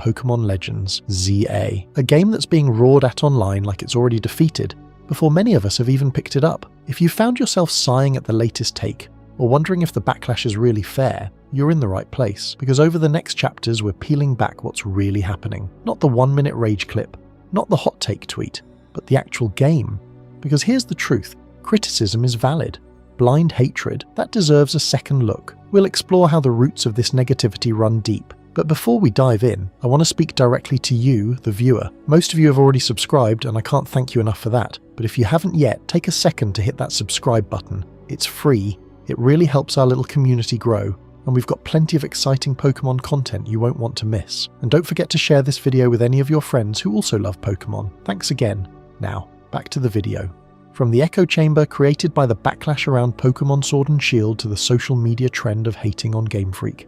Pokémon Legends Z-A, a game that's being roared at online like it's already defeated, before many of us have even picked it up. If you found yourself sighing at the latest take, or wondering if the backlash is really fair, you're in the right place, because over the next chapters we're peeling back what's really happening. Not the 1-minute rage clip, not the hot take tweet, but the actual game. Because here's the truth, criticism is valid. Blind hatred, that deserves a second look. We'll explore how the roots of this negativity run deep. But before we dive in, I want to speak directly to you, the viewer. Most of you have already subscribed, and I can't thank you enough for that. But if you haven't yet, take a second to hit that subscribe button. It's free, it really helps our little community grow, and we've got plenty of exciting Pokemon content you won't want to miss. And don't forget to share this video with any of your friends who also love Pokemon. Thanks again. Now, back to the video. From the echo chamber created by the backlash around Pokemon Sword and Shield to the social media trend of hating on Game Freak,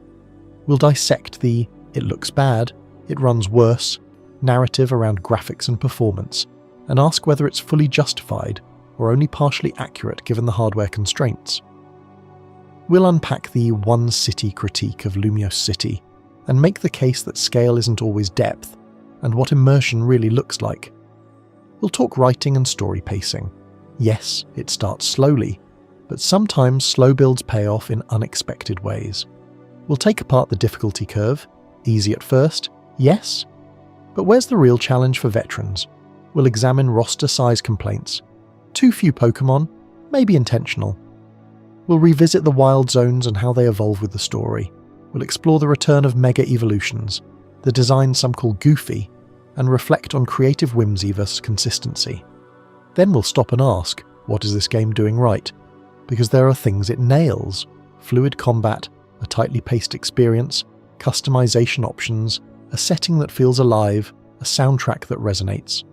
we'll dissect the "it looks bad, it runs worse" narrative around graphics and performance, and ask whether it's fully justified or only partially accurate given the hardware constraints. We'll unpack the one city critique of Lumiose City, and make the case that scale isn't always depth, and what immersion really looks like. We'll talk writing and story pacing. Yes, it starts slowly, but sometimes slow builds pay off in unexpected ways. We'll take apart the difficulty curve. Easy at first, yes, but where's the real challenge for veterans? We'll examine roster size complaints. Too few Pokemon? Maybe intentional. We'll revisit the wild zones and how they evolve with the story. We'll explore the return of mega evolutions, the design some call goofy, and reflect on creative whimsy versus consistency. Then we'll stop and ask, what is this game doing right? Because there are things it nails. Fluid combat, a tightly paced experience, customization options, a setting that feels alive, a soundtrack that resonates.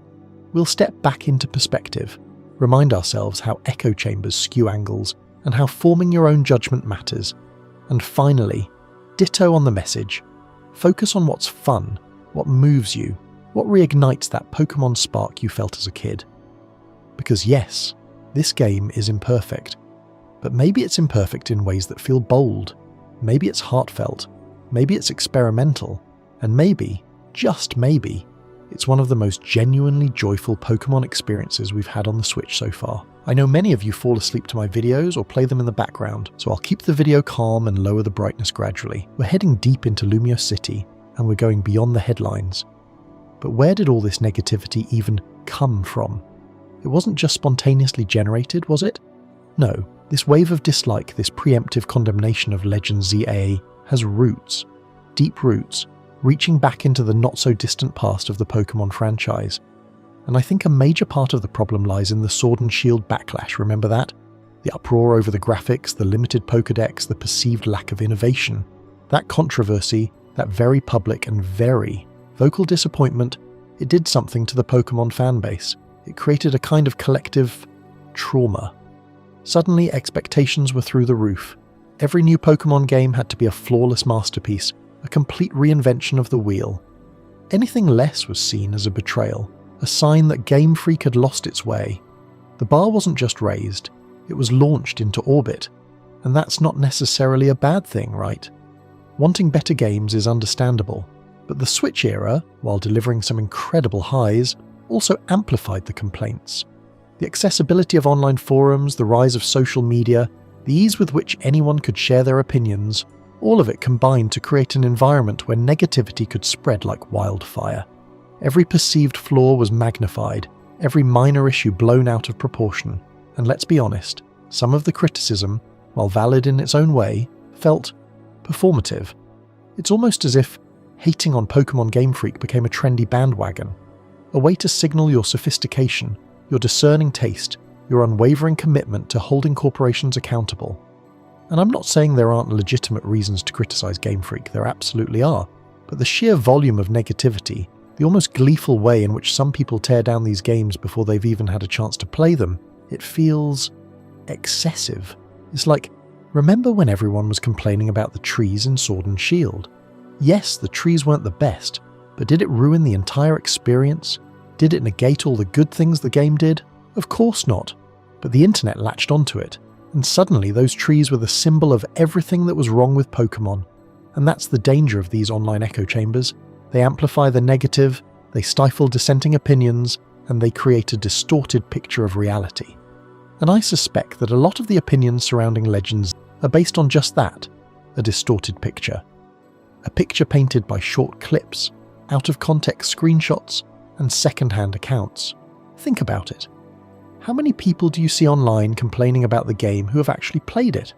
We'll step back into perspective, remind ourselves how echo chambers skew angles, and how forming your own judgment matters. And finally, ditto on the message. Focus on what's fun, what moves you, what reignites that Pokemon spark you felt as a kid. Because yes, this game is imperfect, but maybe it's imperfect in ways that feel bold. Maybe it's heartfelt, maybe it's experimental, and maybe, just maybe, it's one of the most genuinely joyful Pokemon experiences we've had on the Switch so far. I know many of you fall asleep to my videos or play them in the background, so I'll keep the video calm and lower the brightness gradually. We're heading deep into Lumiose City, and we're going beyond the headlines. But where did all this negativity even come from? It wasn't just spontaneously generated, was it? No, this wave of dislike, this preemptive condemnation of Legends Z-A has roots, deep roots, reaching back into the not-so-distant past of the Pokemon franchise. And I think a major part of the problem lies in the Sword and Shield backlash, remember that? The uproar over the graphics, the limited Pokédex, the perceived lack of innovation. That controversy, that very public and very vocal disappointment, it did something to the Pokemon fanbase. It created a kind of collective trauma. Suddenly, expectations were through the roof. Every new Pokemon game had to be a flawless masterpiece, a complete reinvention of the wheel. Anything less was seen as a betrayal, a sign that Game Freak had lost its way. The bar wasn't just raised, it was launched into orbit. And that's not necessarily a bad thing, right? Wanting better games is understandable, but the Switch era, while delivering some incredible highs, also amplified the complaints. The accessibility of online forums, the rise of social media, the ease with which anyone could share their opinions, all of it combined to create an environment where negativity could spread like wildfire. Every perceived flaw was magnified, every minor issue blown out of proportion, and let's be honest, some of the criticism, while valid in its own way, felt performative. It's almost as if hating on Pokemon Game Freak became a trendy bandwagon, a way to signal your sophistication, your discerning taste, your unwavering commitment to holding corporations accountable. And I'm not saying there aren't legitimate reasons to criticize Game Freak, there absolutely are, but the sheer volume of negativity, the almost gleeful way in which some people tear down these games before they've even had a chance to play them, it feels excessive. It's like, remember when everyone was complaining about the trees in Sword and Shield? Yes, the trees weren't the best, but did it ruin the entire experience? Did it negate all the good things the game did? Of course not. But the internet latched onto it, and suddenly those trees were the symbol of everything that was wrong with Pokemon. And that's the danger of these online echo chambers. They amplify the negative, they stifle dissenting opinions, and they create a distorted picture of reality. And I suspect that a lot of the opinions surrounding Legends are based on just that, a distorted picture. A picture painted by short clips, out-of-context screenshots, and second-hand accounts. Think about it. How many people do you see online complaining about the game who have actually played it?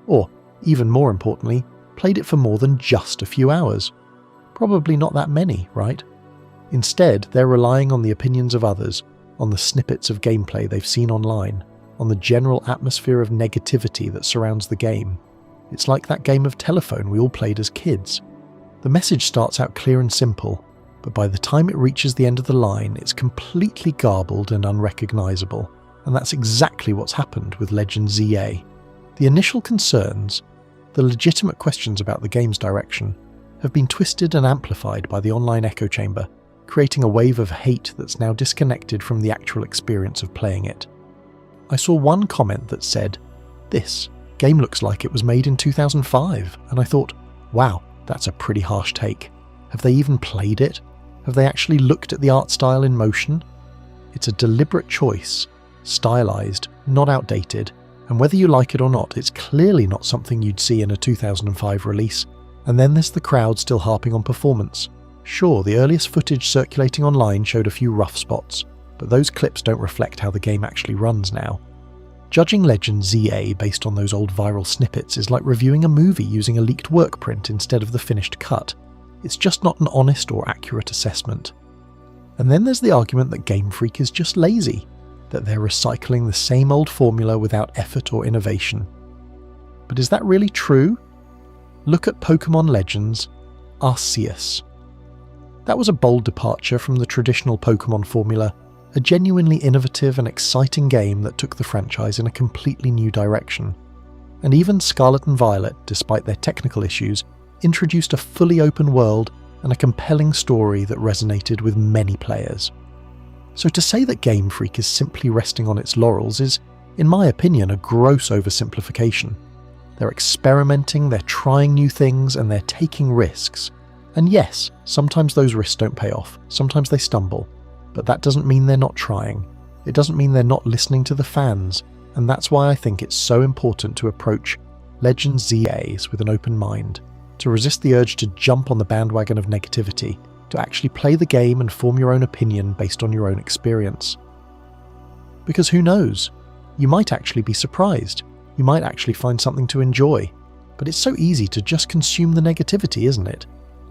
Or, even more importantly, played it for more than just a few hours? Probably not that many, right? Instead, they're relying on the opinions of others, on the snippets of gameplay they've seen online, on the general atmosphere of negativity that surrounds the game. It's like that game of telephone we all played as kids. The message starts out clear and simple, but by the time it reaches the end of the line, it's completely garbled and unrecognizable, and that's exactly what's happened with Legends Z-A. The initial concerns, the legitimate questions about the game's direction, have been twisted and amplified by the online echo chamber, creating a wave of hate that's now disconnected from the actual experience of playing it. I saw one comment that said, "This game looks like it was made in 2005, and I thought, wow, that's a pretty harsh take. Have they even played it? Have they actually looked at the art style in motion? It's a deliberate choice, stylized, not outdated, and whether you like it or not, it's clearly not something you'd see in a 2005 release. And then there's the crowd still harping on performance. Sure, the earliest footage circulating online showed a few rough spots, but those clips don't reflect how the game actually runs now. Judging Legends Z-A based on those old viral snippets is like reviewing a movie using a leaked work print instead of the finished cut. It's just not an honest or accurate assessment. And then there's the argument that Game Freak is just lazy, that they're recycling the same old formula without effort or innovation. But is that really true? Look at Pokémon Legends Arceus. That was a bold departure from the traditional Pokémon formula, a genuinely innovative and exciting game that took the franchise in a completely new direction. And even Scarlet and Violet, despite their technical issues, introduced a fully open world and a compelling story that resonated with many players. So to say that Game Freak is simply resting on its laurels is, in my opinion, a gross oversimplification. They're experimenting, they're trying new things, and they're taking risks. And yes, sometimes those risks don't pay off, sometimes they stumble, but that doesn't mean they're not trying. It doesn't mean they're not listening to the fans, and that's why I think it's so important to approach Legends Z-A's with an open mind, to resist the urge to jump on the bandwagon of negativity, to actually play the game and form your own opinion based on your own experience. Because who knows? You might actually be surprised. You might actually find something to enjoy. But it's so easy to just consume the negativity, isn't it?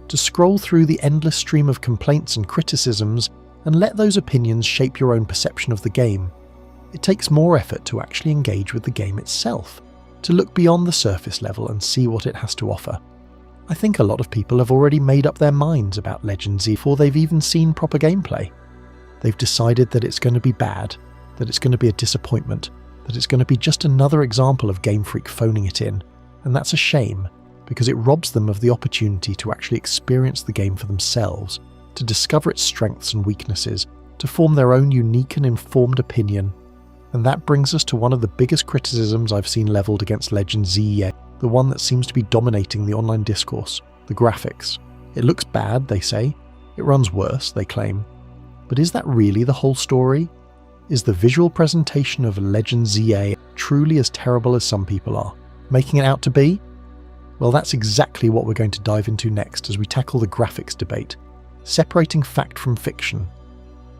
To scroll through the endless stream of complaints and criticisms and let those opinions shape your own perception of the game. It takes more effort to actually engage with the game itself, to look beyond the surface level and see what it has to offer. I think a lot of people have already made up their minds about Legends Z before they've even seen proper gameplay. They've decided that it's going to be bad, that it's going to be a disappointment, that it's going to be just another example of Game Freak phoning it in, and that's a shame, because it robs them of the opportunity to actually experience the game for themselves, to discover its strengths and weaknesses, to form their own unique and informed opinion. And that brings us to one of the biggest criticisms I've seen levelled against Legends Z, the one that seems to be dominating the online discourse, the graphics. It looks bad, they say. It runs worse, they claim. But is that really the whole story? Is the visual presentation of Legends Z-A truly as terrible as some people are, making it out to be? Well, that's exactly what we're going to dive into next as we tackle the graphics debate, separating fact from fiction.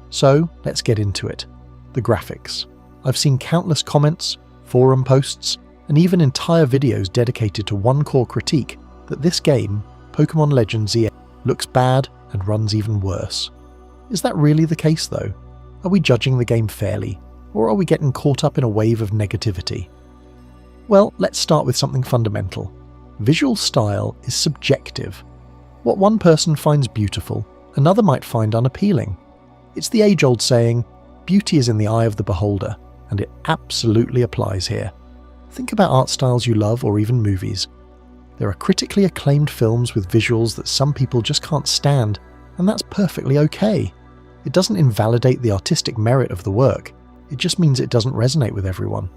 So, let's get into it. The graphics. I've seen countless comments, forum posts, and even entire videos dedicated to one core critique, that this game, Pokémon Legends Z-A, looks bad and runs even worse. Is that really the case though? Are we judging the game fairly, or are we getting caught up in a wave of negativity? Well, let's start with something fundamental. Visual style is subjective. What one person finds beautiful, another might find unappealing. It's the age-old saying, beauty is in the eye of the beholder, and it absolutely applies here. Think about art styles you love or even movies. There are critically acclaimed films with visuals that some people just can't stand, and that's perfectly okay. It doesn't invalidate the artistic merit of the work, it just means it doesn't resonate with everyone.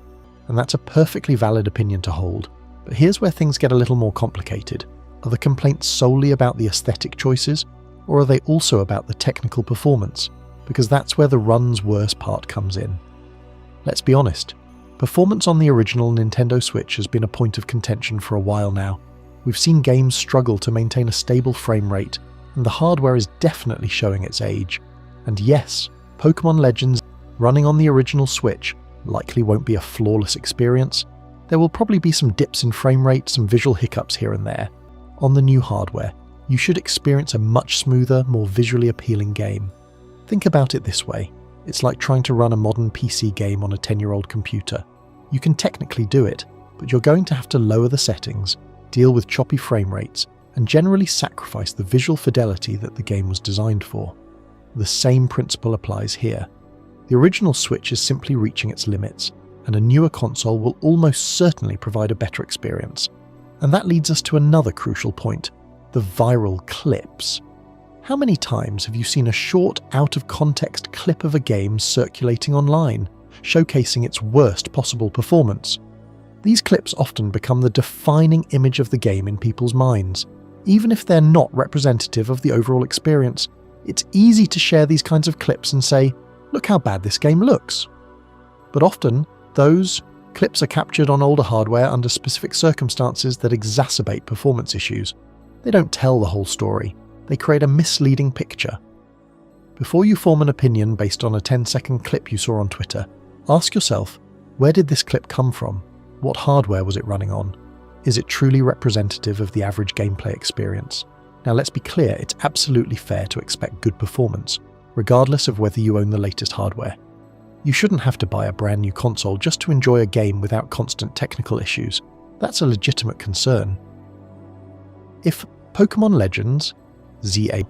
And that's a perfectly valid opinion to hold. But here's where things get a little more complicated. Are the complaints solely about the aesthetic choices, Or are they also about the technical performance? Because that's where the run's worst part comes in. Let's be honest, performance on the original Nintendo Switch has been a point of contention for a while now. We've seen games struggle to maintain a stable frame rate, and the hardware is definitely showing its age. And yes, Pokémon Legends running on the original Switch likely won't be a flawless experience. There will probably be some dips in frame rate, some visual hiccups here and there. On the new hardware, you should experience a much smoother, more visually appealing game. Think about it this way. It's like trying to run a modern PC game on a 10-year-old computer. You can technically do it, but you're going to have to lower the settings, deal with choppy frame rates, and generally sacrifice the visual fidelity that the game was designed for. The same principle applies here. The original Switch is simply reaching its limits, and a newer console will almost certainly provide a better experience. And that leads us to another crucial point, the viral clips. How many times have you seen a short, out-of-context clip of a game circulating online, showcasing its worst possible performance? These clips often become the defining image of the game in people's minds. Even if they're not representative of the overall experience, it's easy to share these kinds of clips and say, "Look how bad this game looks." But often, those clips are captured on older hardware under specific circumstances that exacerbate performance issues. They don't tell the whole story. They create a misleading picture. Before you form an opinion based on a 10-second clip you saw on Twitter, ask yourself, where did this clip come from? What hardware was it running on? Is it truly representative of the average gameplay experience? Now let's be clear, it's absolutely fair to expect good performance, regardless of whether you own the latest hardware. You shouldn't have to buy a brand new console just to enjoy a game without constant technical issues. That's a legitimate concern. If Pokémon Legends Z-A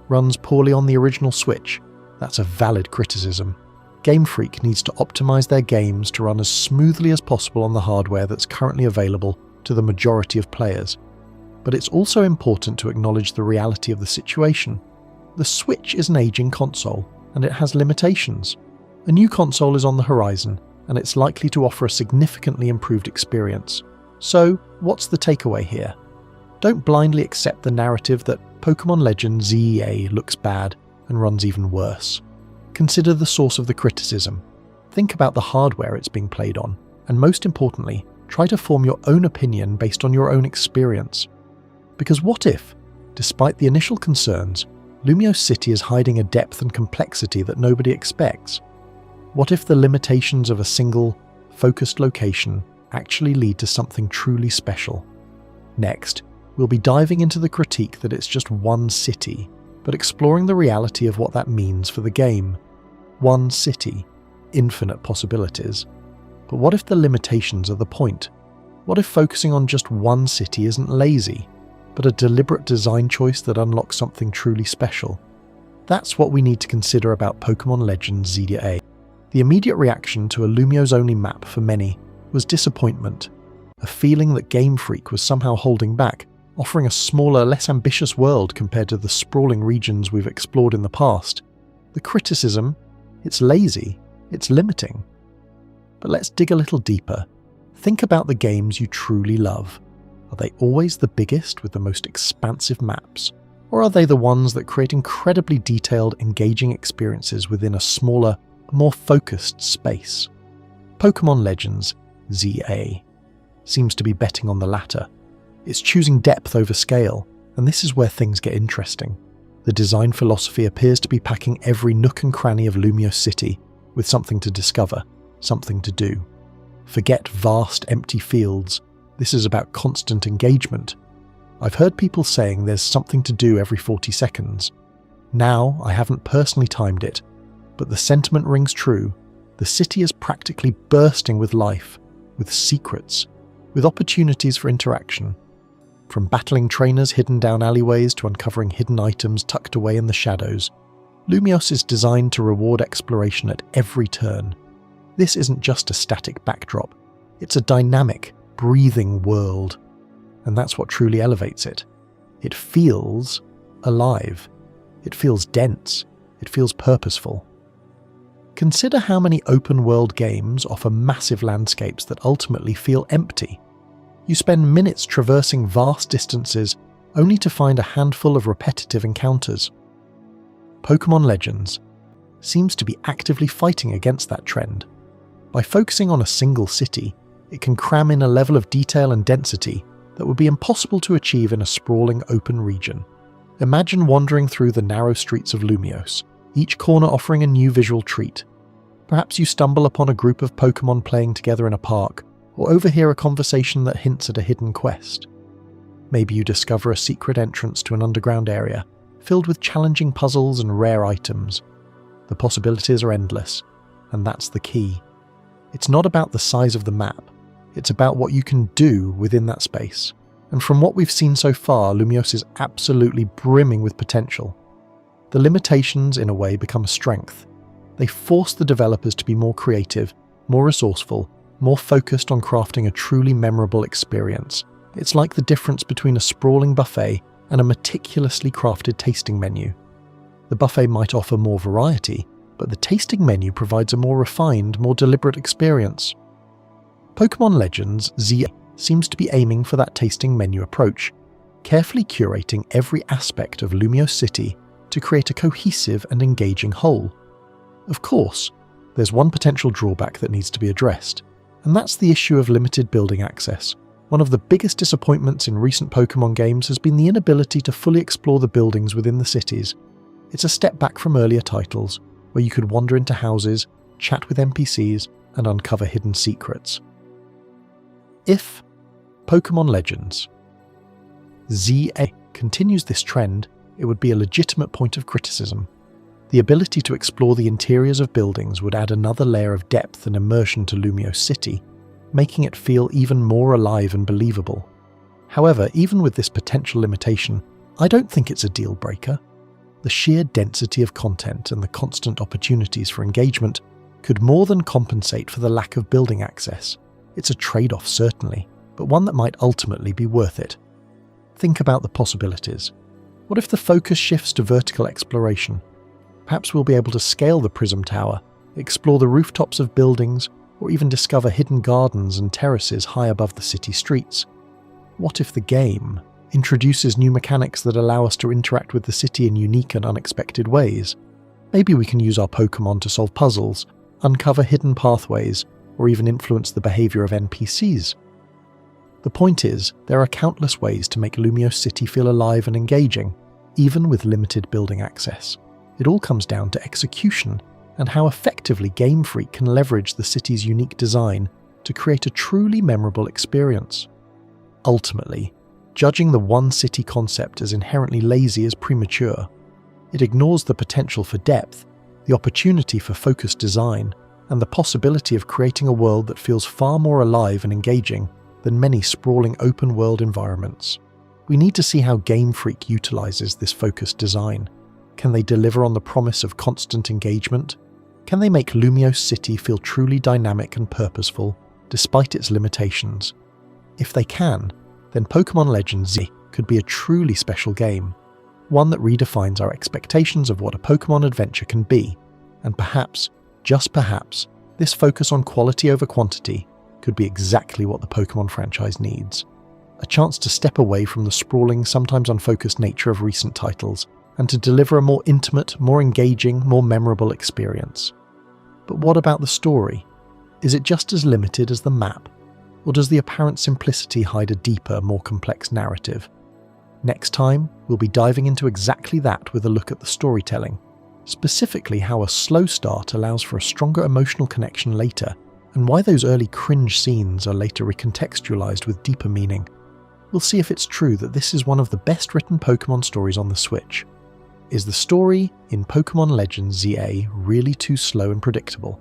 runs poorly on the original Switch, that's a valid criticism. Game Freak needs to optimize their games to run as smoothly as possible on the hardware that's currently available to the majority of players. But it's also important to acknowledge the reality of the situation. The Switch is an aging console, and it has limitations. A new console is on the horizon, and it's likely to offer a significantly improved experience. So, what's the takeaway here? Don't blindly accept the narrative that Pokémon Legends Z-A looks bad and runs even worse. Consider the source of the criticism. Think about the hardware it's being played on, and most importantly, try to form your own opinion based on your own experience. Because what if, despite the initial concerns, Lumiose City is hiding a depth and complexity that nobody expects? What if the limitations of a single, focused location actually lead to something truly special? Next, we'll be diving into the critique that it's just one city, but exploring the reality of what that means for the game. One city, infinite possibilities. But what if the limitations are the point? What if focusing on just one city isn't lazy, but a deliberate design choice that unlocks something truly special? That's what we need to consider about Pokémon Legends Z-A. The immediate reaction to a Lumiose-only map for many was disappointment, a feeling that Game Freak was somehow holding back, offering a smaller, less ambitious world compared to the sprawling regions we've explored in the past. The criticism, it's lazy, it's limiting. But let's dig a little deeper. Think about the games you truly love. Are they always the biggest with the most expansive maps? Or are they the ones that create incredibly detailed, engaging experiences within a smaller, more focused space? Pokémon Legends Z-A seems to be betting on the latter. It's choosing depth over scale, and this is where things get interesting. The design philosophy appears to be packing every nook and cranny of Lumiose City with something to discover, something to do. Forget vast empty fields. This is about constant engagement. I've heard people saying there's something to do every 40 seconds. Now, I haven't personally timed it, but the sentiment rings true. The city is practically bursting with life, with secrets, with opportunities for interaction. From battling trainers hidden down alleyways to uncovering hidden items tucked away in the shadows, Lumiose is designed to reward exploration at every turn. This isn't just a static backdrop, it's a dynamic, breathing world. And that's what truly elevates it. It feels alive. It feels dense. It feels purposeful. Consider how many open-world games offer massive landscapes that ultimately feel empty. You spend minutes traversing vast distances only to find a handful of repetitive encounters. Pokémon Legends seems to be actively fighting against that trend. By focusing on a single city, it can cram in a level of detail and density that would be impossible to achieve in a sprawling open region. Imagine wandering through the narrow streets of Lumiose, each corner offering a new visual treat. Perhaps you stumble upon a group of Pokémon playing together in a park, or overhear a conversation that hints at a hidden quest. Maybe you discover a secret entrance to an underground area, filled with challenging puzzles and rare items. The possibilities are endless, and that's the key. It's not about the size of the map, it's about what you can do within that space. And from what we've seen so far, Lumiose is absolutely brimming with potential. The limitations, in a way, become a strength. They force the developers to be more creative, more resourceful, more focused on crafting a truly memorable experience. It's like the difference between a sprawling buffet and a meticulously crafted tasting menu. The buffet might offer more variety, but the tasting menu provides a more refined, more deliberate experience. Pokémon Legends Z-A seems to be aiming for that tasting menu approach, carefully curating every aspect of Lumiose City to create a cohesive and engaging whole. Of course, there's one potential drawback that needs to be addressed, and that's the issue of limited building access. One of the biggest disappointments in recent Pokémon games has been the inability to fully explore the buildings within the cities. It's a step back from earlier titles, where you could wander into houses, chat with NPCs, and uncover hidden secrets. If Pokémon Legends Z-A continues this trend, it would be a legitimate point of criticism. The ability to explore the interiors of buildings would add another layer of depth and immersion to Lumiose City, making it feel even more alive and believable. However, even with this potential limitation, I don't think it's a deal breaker. The sheer density of content and the constant opportunities for engagement could more than compensate for the lack of building access. It's a trade-off certainly, but one that might ultimately be worth it. Think about the possibilities. What if the focus shifts to vertical exploration? Perhaps we'll be able to scale the Prism Tower, explore the rooftops of buildings, or even discover hidden gardens and terraces high above the city streets. What if the game introduces new mechanics that allow us to interact with the city in unique and unexpected ways? Maybe we can use our Pokémon to solve puzzles, uncover hidden pathways, or even influence the behaviour of NPCs. The point is, there are countless ways to make Lumiose City feel alive and engaging, even with limited building access. It all comes down to execution and how effectively Game Freak can leverage the city's unique design to create a truly memorable experience. Ultimately, judging the one city concept as inherently lazy is premature. It ignores the potential for depth, the opportunity for focused design, and the possibility of creating a world that feels far more alive and engaging than many sprawling open-world environments. We need to see how Game Freak utilizes this focused design. Can they deliver on the promise of constant engagement? Can they make Lumiose City feel truly dynamic and purposeful, despite its limitations? If they can, then Pokémon Legends Z could be a truly special game, one that redefines our expectations of what a Pokémon adventure can be, and perhaps, just perhaps, this focus on quality over quantity could be exactly what the Pokémon franchise needs. A chance to step away from the sprawling, sometimes unfocused nature of recent titles, and to deliver a more intimate, more engaging, more memorable experience. But what about the story? Is it just as limited as the map? Or does the apparent simplicity hide a deeper, more complex narrative? Next time, we'll be diving into exactly that with a look at the storytelling, specifically how a slow start allows for a stronger emotional connection later, and why those early cringe scenes are later recontextualized with deeper meaning. We'll see if it's true that this is one of the best written Pokémon stories on the Switch. Is the story in Pokémon Legends Z-A really too slow and predictable?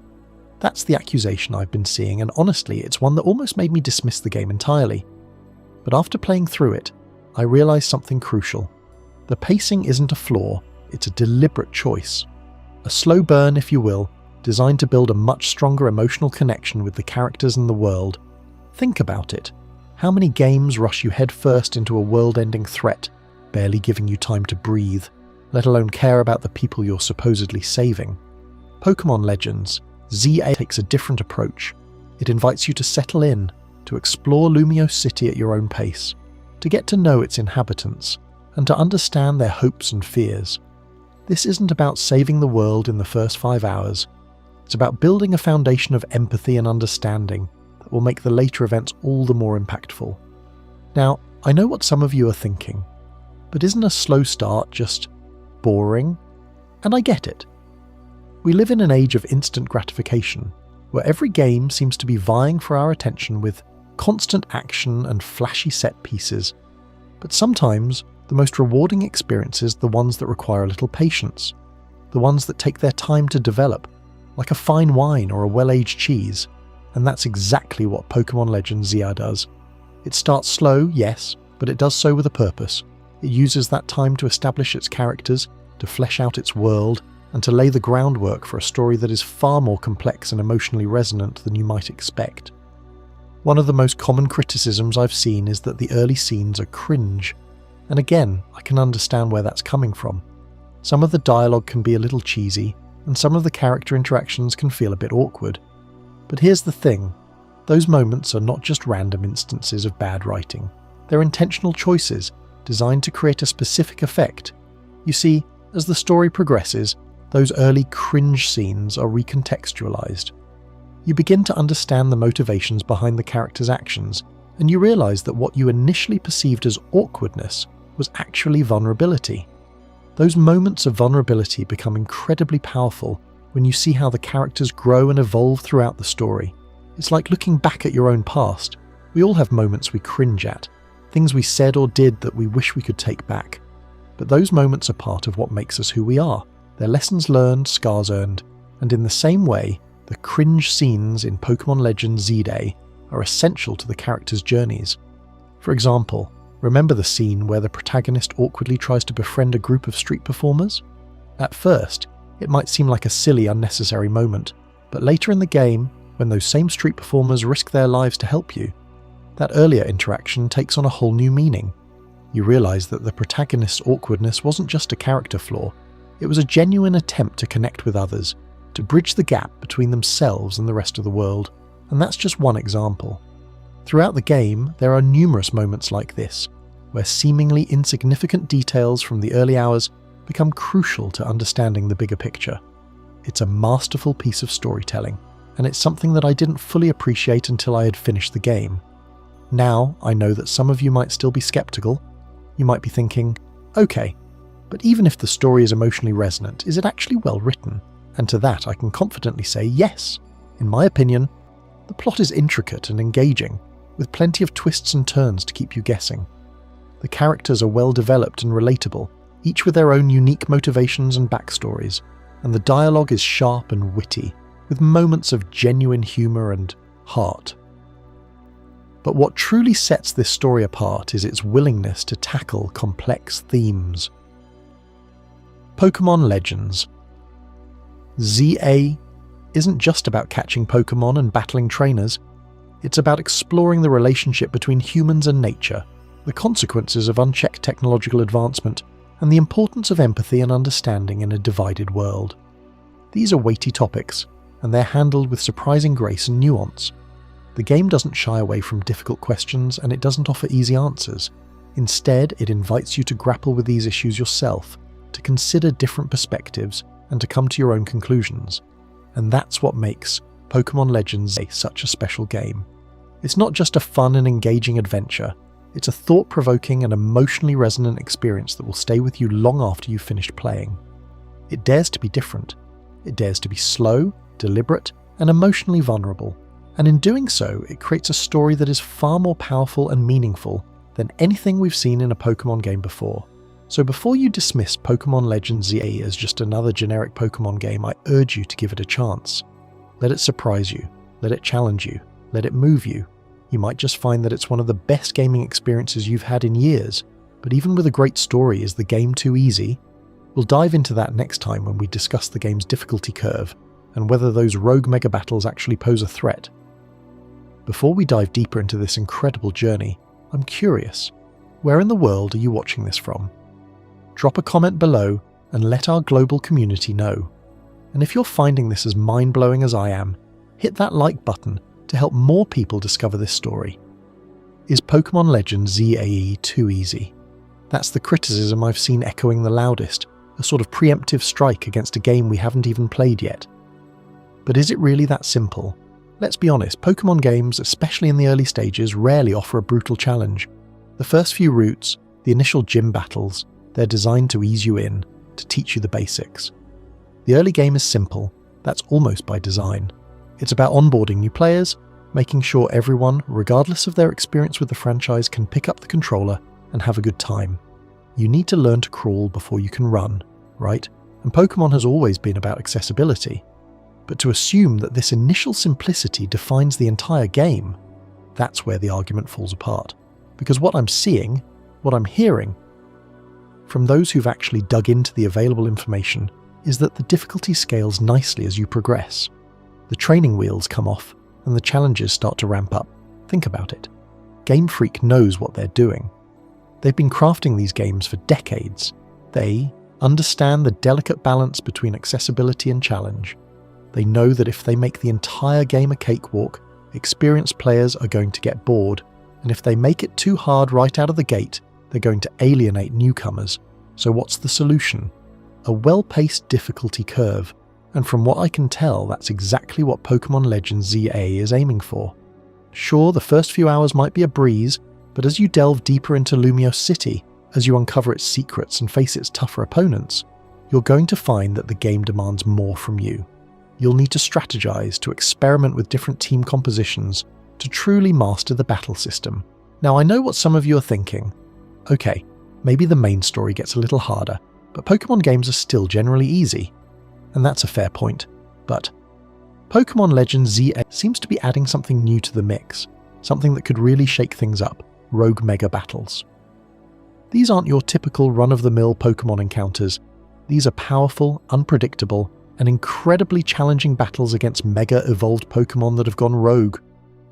That's the accusation I've been seeing, and honestly, it's one that almost made me dismiss the game entirely. But after playing through it, I realised something crucial. The pacing isn't a flaw, it's a deliberate choice. A slow burn, if you will, designed to build a much stronger emotional connection with the characters and the world. Think about it. How many games rush you headfirst into a world-ending threat, barely giving you time to breathe, let alone care about the people you're supposedly saving? Pokémon Legends Z-A takes a different approach. It invites you to settle in, to explore Lumiose City at your own pace, to get to know its inhabitants, and to understand their hopes and fears. This isn't about saving the world in the first 5 hours. It's about building a foundation of empathy and understanding that will make the later events all the more impactful. Now, I know what some of you are thinking, but isn't a slow start just boring? And I get it. We live in an age of instant gratification, where every game seems to be vying for our attention with constant action and flashy set pieces. But sometimes, the most rewarding experiences are the ones that require a little patience, the ones that take their time to develop, like a fine wine or a well-aged cheese, and that's exactly what Pokémon Legends Z-A does. It starts slow, yes, but it does so with a purpose. It uses that time to establish its characters, to flesh out its world, and to lay the groundwork for a story that is far more complex and emotionally resonant than you might expect. One of the most common criticisms I've seen is that the early scenes are cringe, and again, I can understand where that's coming from. Some of the dialogue can be a little cheesy, and some of the character interactions can feel a bit awkward. But here's the thing, those moments are not just random instances of bad writing. They're intentional choices, designed to create a specific effect. You see, as the story progresses, those early cringe scenes are recontextualized. You begin to understand the motivations behind the character's actions, and you realize that what you initially perceived as awkwardness was actually vulnerability. Those moments of vulnerability become incredibly powerful when you see how the characters grow and evolve throughout the story. It's like looking back at your own past. We all have moments we cringe at, things we said or did that we wish we could take back. But those moments are part of what makes us who we are. They're lessons learned, scars earned, and in the same way, the cringe scenes in Pokémon Legends Z-A are essential to the characters' journeys. For example, remember the scene where the protagonist awkwardly tries to befriend a group of street performers? At first, it might seem like a silly, unnecessary moment, but later in the game, when those same street performers risk their lives to help you, that earlier interaction takes on a whole new meaning. You realise that the protagonist's awkwardness wasn't just a character flaw, it was a genuine attempt to connect with others, to bridge the gap between themselves and the rest of the world, and that's just one example. Throughout the game, there are numerous moments like this, where seemingly insignificant details from the early hours become crucial to understanding the bigger picture. It's a masterful piece of storytelling, and it's something that I didn't fully appreciate until I had finished the game. Now, I know that some of you might still be skeptical. You might be thinking, okay, but even if the story is emotionally resonant, is it actually well written? And to that I can confidently say yes. In my opinion, the plot is intricate and engaging, with plenty of twists and turns to keep you guessing. The characters are well developed and relatable, each with their own unique motivations and backstories, and the dialogue is sharp and witty, with moments of genuine humour and heart. But what truly sets this story apart is its willingness to tackle complex themes. Pokémon Legends Z-A isn't just about catching Pokémon and battling trainers, it's about exploring the relationship between humans and nature, the consequences of unchecked technological advancement, and the importance of empathy and understanding in a divided world. These are weighty topics, and they're handled with surprising grace and nuance. The game doesn't shy away from difficult questions, and it doesn't offer easy answers. Instead, it invites you to grapple with these issues yourself, to consider different perspectives, and to come to your own conclusions. And that's what makes Pokémon Legends Z-A such a special game. It's not just a fun and engaging adventure, it's a thought-provoking and emotionally resonant experience that will stay with you long after you've finished playing. It dares to be different. It dares to be slow, deliberate, and emotionally vulnerable. And in doing so, it creates a story that is far more powerful and meaningful than anything we've seen in a Pokémon game before. So before you dismiss Pokémon Legends Z-A as just another generic Pokémon game, I urge you to give it a chance. Let it surprise you, let it challenge you, let it move you. You might just find that it's one of the best gaming experiences you've had in years, but even with a great story, is the game too easy? We'll dive into that next time when we discuss the game's difficulty curve, and whether those rogue mega battles actually pose a threat. Before we dive deeper into this incredible journey, I'm curious, where in the world are you watching this from? Drop a comment below and let our global community know. And if you're finding this as mind-blowing as I am, hit that like button to help more people discover this story. Is Pokémon Legends Z-A too easy? That's the criticism I've seen echoing the loudest, a sort of preemptive strike against a game we haven't even played yet. But is it really that simple? Let's be honest, Pokémon games, especially in the early stages, rarely offer a brutal challenge. The first few routes, the initial gym battles, they're designed to ease you in, to teach you the basics. The early game is simple, that's almost by design. It's about onboarding new players, making sure everyone, regardless of their experience with the franchise, can pick up the controller and have a good time. You need to learn to crawl before you can run, right? And Pokémon has always been about accessibility. But to assume that this initial simplicity defines the entire game, that's where the argument falls apart. Because what I'm seeing, what I'm hearing, from those who've actually dug into the available information, is that the difficulty scales nicely as you progress. The training wheels come off, and the challenges start to ramp up. Think about it. Game Freak knows what they're doing. They've been crafting these games for decades. They understand the delicate balance between accessibility and challenge. They know that if they make the entire game a cakewalk, experienced players are going to get bored, and if they make it too hard right out of the gate, they're going to alienate newcomers. So what's the solution? A well-paced difficulty curve, and from what I can tell, that's exactly what Pokémon Legends Z-A is aiming for. Sure, the first few hours might be a breeze, but as you delve deeper into Lumiose City, as you uncover its secrets and face its tougher opponents, you're going to find that the game demands more from you. You'll need to strategize, to experiment with different team compositions, to truly master the battle system. Now I know what some of you are thinking. Okay, maybe the main story gets a little harder, but Pokémon games are still generally easy. And that's a fair point. But Pokémon Legends Z-A seems to be adding something new to the mix, something that could really shake things up: rogue mega battles. These aren't your typical run-of-the-mill Pokémon encounters. These are powerful, unpredictable, and incredibly challenging battles against mega-evolved Pokémon that have gone rogue.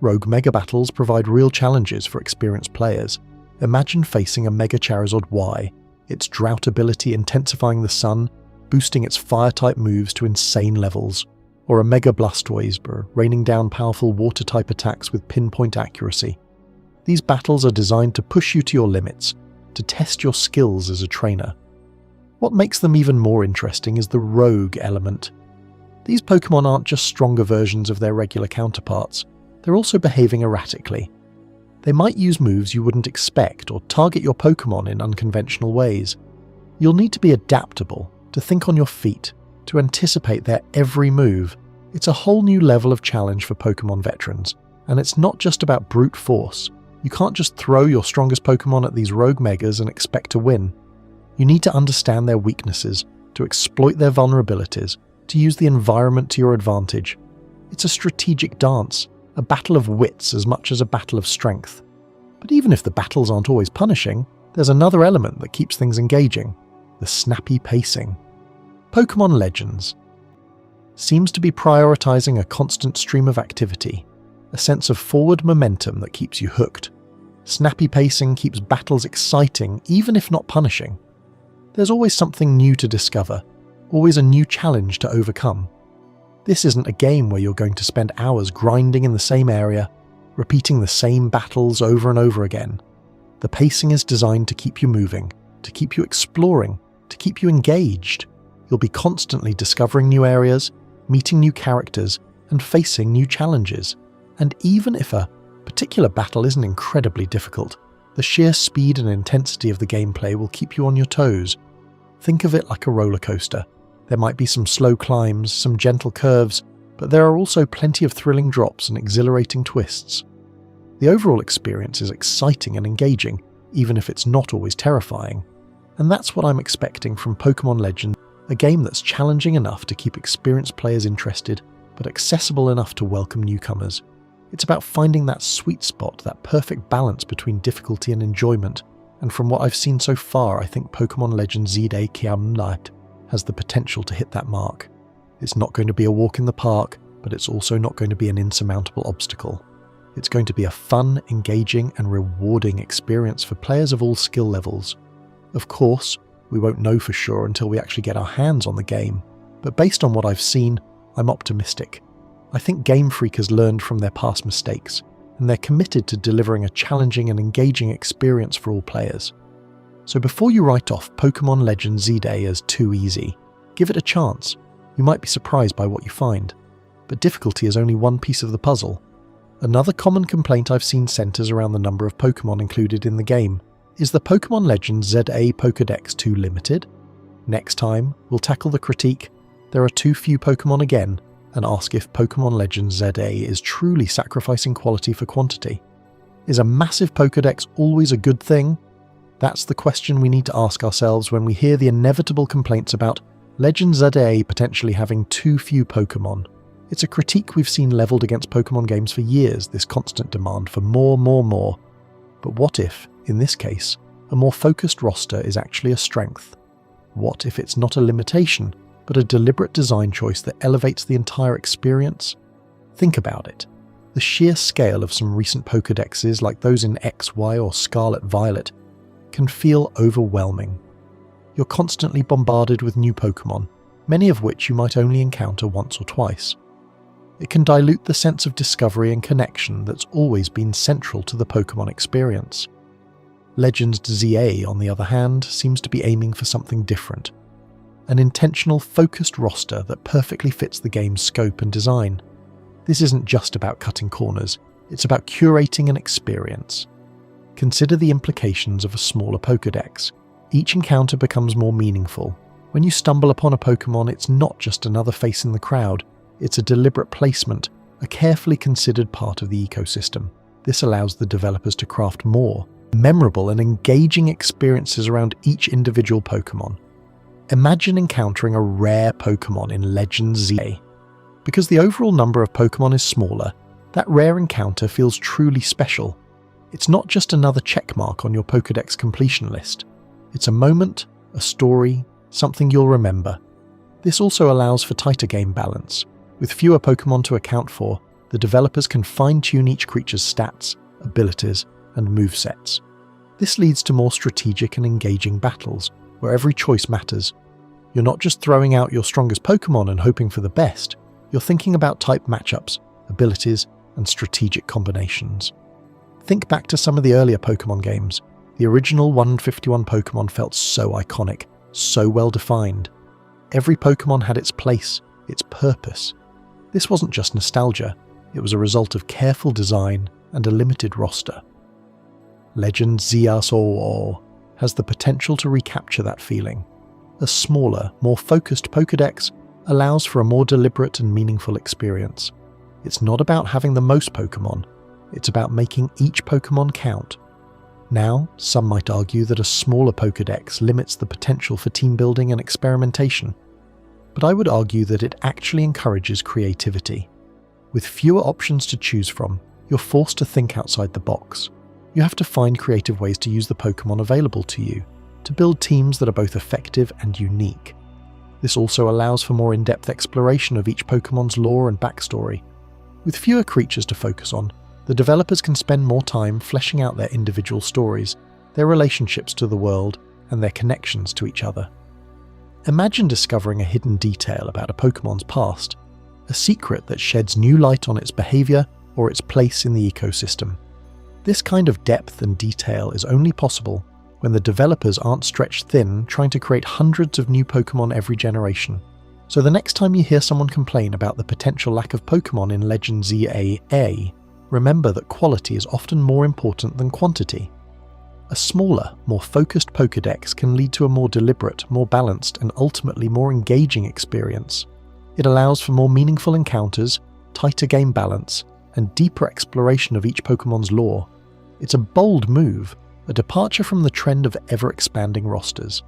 Rogue mega battles provide real challenges for experienced players. Imagine facing a Mega Charizard Y, its drought ability intensifying the sun, boosting its fire-type moves to insane levels, or a Mega Blastoise raining down powerful water-type attacks with pinpoint accuracy. These battles are designed to push you to your limits, to test your skills as a trainer. What makes them even more interesting is the rogue element. These Pokémon aren't just stronger versions of their regular counterparts, they're also behaving erratically. They might use moves you wouldn't expect or target your Pokémon in unconventional ways. You'll need to be adaptable, to think on your feet, to anticipate their every move. It's a whole new level of challenge for Pokémon veterans, and it's not just about brute force. You can't just throw your strongest Pokémon at these rogue megas and expect to win. You need to understand their weaknesses, to exploit their vulnerabilities, to use the environment to your advantage. It's a strategic dance, a battle of wits as much as a battle of strength. But even if the battles aren't always punishing, there's another element that keeps things engaging: the snappy pacing. Pokémon Legends seems to be prioritizing a constant stream of activity, a sense of forward momentum that keeps you hooked. Snappy pacing keeps battles exciting, even if not punishing. There's always something new to discover, always a new challenge to overcome. This isn't a game where you're going to spend hours grinding in the same area, repeating the same battles over and over again. The pacing is designed to keep you moving, to keep you exploring, to keep you engaged. You'll be constantly discovering new areas, meeting new characters, and facing new challenges. And even if a particular battle isn't incredibly difficult, the sheer speed and intensity of the gameplay will keep you on your toes. Think of it like a roller coaster. There might be some slow climbs, some gentle curves, but there are also plenty of thrilling drops and exhilarating twists. The overall experience is exciting and engaging, even if it's not always terrifying. And that's what I'm expecting from Pokémon Legends, a game that's challenging enough to keep experienced players interested, but accessible enough to welcome newcomers. It's about finding that sweet spot, that perfect balance between difficulty and enjoyment, and from what I've seen so far, I think Pokémon Legends Z-A has the potential to hit that mark. It's not going to be a walk in the park, but it's also not going to be an insurmountable obstacle. It's going to be a fun, engaging, and rewarding experience for players of all skill levels. Of course, we won't know for sure until we actually get our hands on the game, but based on what I've seen, I'm optimistic. I think Game Freak has learned from their past mistakes, and they're committed to delivering a challenging and engaging experience for all players. So before you write off Pokémon Legends Z-A as too easy, give it a chance. You might be surprised by what you find. But difficulty is only one piece of the puzzle. Another common complaint I've seen centers around the number of Pokémon included in the game. Is the Pokémon Legends Z-A Pokédex too limited? Next time, we'll tackle the critique, there are too few Pokémon again, and ask if Pokémon Legends Z-A is truly sacrificing quality for quantity. Is a massive Pokédex always a good thing? That's the question we need to ask ourselves when we hear the inevitable complaints about Legends Z-A potentially having too few Pokémon. It's a critique we've seen levelled against Pokémon games for years, this constant demand for more. But what if, in this case, a more focused roster is actually a strength? What if it's not a limitation, but a deliberate design choice that elevates the entire experience? Think about it. The sheer scale of some recent Pokédexes, like those in X, Y, or Scarlet Violet, can feel overwhelming. You're constantly bombarded with new Pokémon, many of which you might only encounter once or twice. It can dilute the sense of discovery and connection that's always been central to the Pokémon experience. Legends Z-A, on the other hand, seems to be aiming for something different. An intentional, focused roster that perfectly fits the game's scope and design. This isn't just about cutting corners, it's about curating an experience. Consider the implications of a smaller Pokédex. Each encounter becomes more meaningful. When you stumble upon a Pokémon, it's not just another face in the crowd, it's a deliberate placement, a carefully considered part of the ecosystem. This allows the developers to craft more memorable and engaging experiences around each individual Pokémon. Imagine encountering a rare Pokémon in Legends Z-A. Because the overall number of Pokémon is smaller, that rare encounter feels truly special. It's not just another checkmark on your Pokédex completion list. It's a moment, a story, something you'll remember. This also allows for tighter game balance. With fewer Pokémon to account for, the developers can fine-tune each creature's stats, abilities, and movesets. This leads to more strategic and engaging battles, where every choice matters. You're not just throwing out your strongest Pokémon and hoping for the best, you're thinking about type matchups, abilities, and strategic combinations. Think back to some of the earlier Pokémon games. The original 151 Pokémon felt so iconic, so well defined. Every Pokémon had its place, its purpose. This wasn't just nostalgia, it was a result of careful design and a limited roster. Legends Z-A has the potential to recapture that feeling. A smaller, more focused Pokédex allows for a more deliberate and meaningful experience. It's not about having the most Pokémon, it's about making each Pokémon count. Now, some might argue that a smaller Pokédex limits the potential for team building and experimentation. But I would argue that it actually encourages creativity. With fewer options to choose from, you're forced to think outside the box. You have to find creative ways to use the Pokémon available to you, to build teams that are both effective and unique. This also allows for more in-depth exploration of each Pokémon's lore and backstory. With fewer creatures to focus on, the developers can spend more time fleshing out their individual stories, their relationships to the world, and their connections to each other. Imagine discovering a hidden detail about a Pokémon's past, a secret that sheds new light on its behaviour or its place in the ecosystem. This kind of depth and detail is only possible when the developers aren't stretched thin trying to create hundreds of new Pokémon every generation. So the next time you hear someone complain about the potential lack of Pokémon in Legends Z-A, remember that quality is often more important than quantity. A smaller, more focused Pokédex can lead to a more deliberate, more balanced, and ultimately more engaging experience. It allows for more meaningful encounters, tighter game balance, and deeper exploration of each Pokémon's lore. It's a bold move, a departure from the trend of ever-expanding rosters.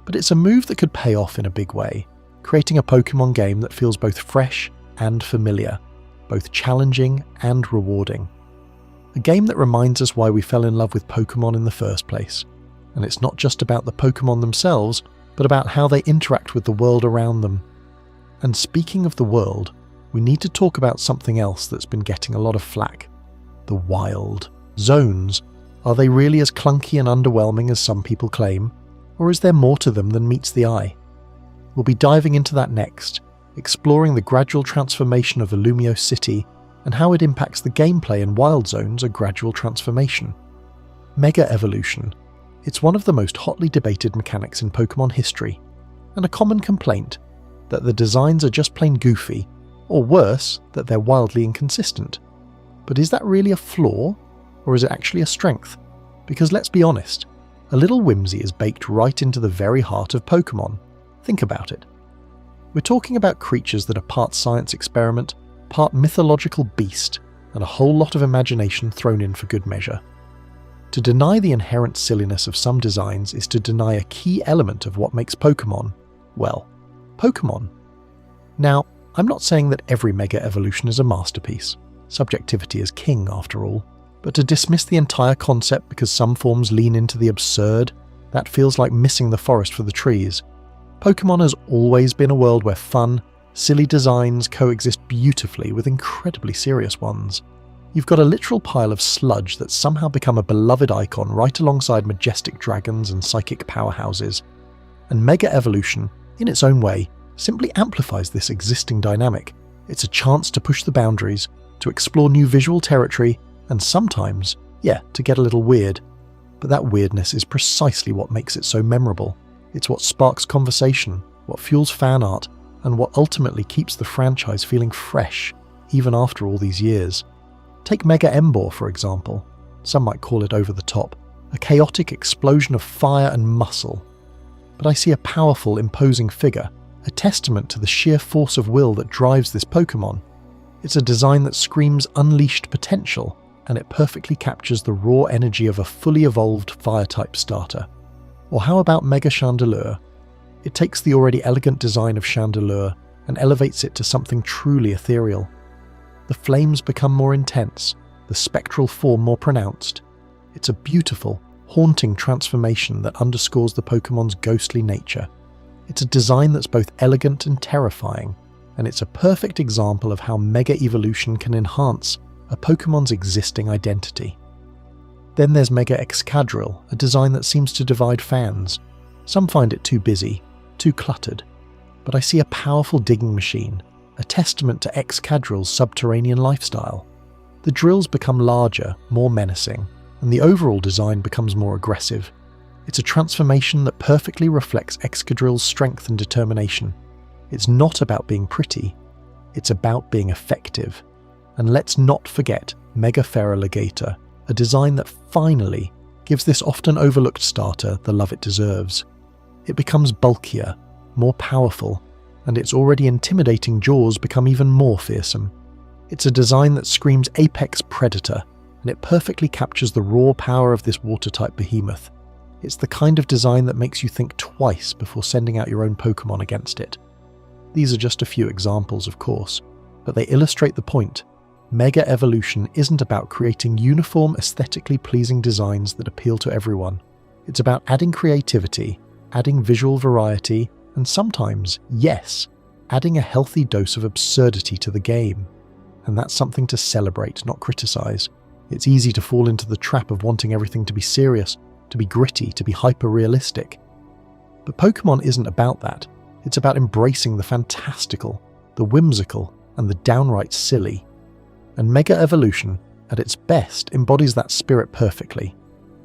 But it's a move that could pay off in a big way, creating a Pokémon game that feels both fresh and familiar, both challenging and rewarding. A game that reminds us why we fell in love with Pokémon in the first place. And it's not just about the Pokémon themselves, but about how they interact with the world around them. And speaking of the world, we need to talk about something else that's been getting a lot of flack. The wild. Zones. Are they really as clunky and underwhelming as some people claim? Or is there more to them than meets the eye? We'll be diving into that next, exploring the gradual transformation of a Lumiose city and how it impacts the gameplay in wild zones, a gradual transformation. Mega Evolution. It's one of the most hotly debated mechanics in Pokémon history, and a common complaint that the designs are just plain goofy, or worse, that they're wildly inconsistent. But is that really a flaw, or is it actually a strength? Because let's be honest, a little whimsy is baked right into the very heart of Pokémon. Think about it. We're talking about creatures that are part science experiment, part mythological beast, and a whole lot of imagination thrown in for good measure. To deny the inherent silliness of some designs is to deny a key element of what makes Pokémon, well, Pokémon. Now, I'm not saying that every Mega Evolution is a masterpiece. Subjectivity is king, after all. But to dismiss the entire concept because some forms lean into the absurd, that feels like missing the forest for the trees. Pokémon has always been a world where fun, silly designs coexist beautifully with incredibly serious ones. You've got a literal pile of sludge that's somehow become a beloved icon right alongside majestic dragons and psychic powerhouses. And Mega Evolution, in its own way, simply amplifies this existing dynamic. It's a chance to push the boundaries, to explore new visual territory, and sometimes, to get a little weird. But that weirdness is precisely what makes it so memorable. It's what sparks conversation, what fuels fan art, and what ultimately keeps the franchise feeling fresh, even after all these years. Take Mega Embor, for example. Some might call it over the top, a chaotic explosion of fire and muscle. But I see a powerful, imposing figure, a testament to the sheer force of will that drives this Pokémon. It's a design that screams unleashed potential, and it perfectly captures the raw energy of a fully evolved fire-type starter. Or how about Mega Chandelure? It takes the already elegant design of Chandelure and elevates it to something truly ethereal. The flames become more intense, the spectral form more pronounced. It's a beautiful, haunting transformation that underscores the Pokémon's ghostly nature. It's a design that's both elegant and terrifying, and it's a perfect example of how Mega Evolution can enhance a Pokémon's existing identity. Then there's Mega Excadrill, a design that seems to divide fans. Some find it too busy, too cluttered, but I see a powerful digging machine, a testament to Excadrill's subterranean lifestyle. The drills become larger, more menacing, and the overall design becomes more aggressive. It's a transformation that perfectly reflects Excadrill's strength and determination. It's not about being pretty, it's about being effective. And let's not forget Mega Feraligatr, a design that finally gives this often overlooked starter the love it deserves. It becomes bulkier, more powerful, and its already intimidating jaws become even more fearsome. It's a design that screams apex predator, and it perfectly captures the raw power of this water-type behemoth. It's the kind of design that makes you think twice before sending out your own Pokémon against it. These are just a few examples, of course, but they illustrate the point. Mega Evolution isn't about creating uniform, aesthetically pleasing designs that appeal to everyone. It's about adding creativity, adding visual variety, and sometimes, yes, adding a healthy dose of absurdity to the game. And that's something to celebrate, not criticize. It's easy to fall into the trap of wanting everything to be serious, to be gritty, to be hyper-realistic. But Pokémon isn't about that. It's about embracing the fantastical, the whimsical, and the downright silly. And Mega Evolution, at its best, embodies that spirit perfectly.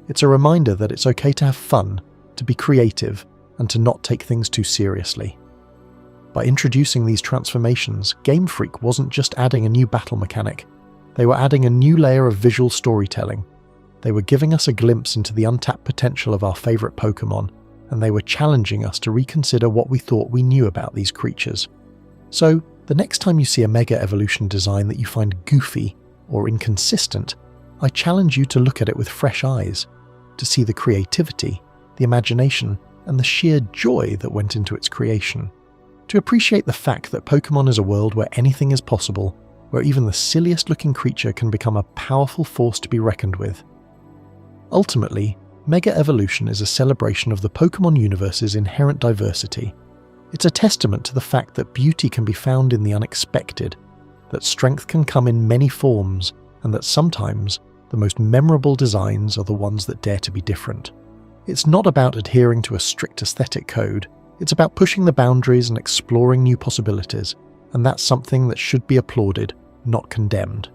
It's a reminder that it's okay to have fun, to be creative, and to not take things too seriously. By introducing these transformations, Game Freak wasn't just adding a new battle mechanic. They were adding a new layer of visual storytelling. They were giving us a glimpse into the untapped potential of our favourite Pokémon, and they were challenging us to reconsider what we thought we knew about these creatures. So, the next time you see a Mega Evolution design that you find goofy or inconsistent, I challenge you to look at it with fresh eyes, to see the creativity, the imagination, and the sheer joy that went into its creation. To appreciate the fact that Pokémon is a world where anything is possible, where even the silliest looking creature can become a powerful force to be reckoned with. Ultimately, Mega Evolution is a celebration of the Pokémon universe's inherent diversity. It's a testament to the fact that beauty can be found in the unexpected, that strength can come in many forms, and that sometimes the most memorable designs are the ones that dare to be different. It's not about adhering to a strict aesthetic code, it's about pushing the boundaries and exploring new possibilities, and that's something that should be applauded, not condemned.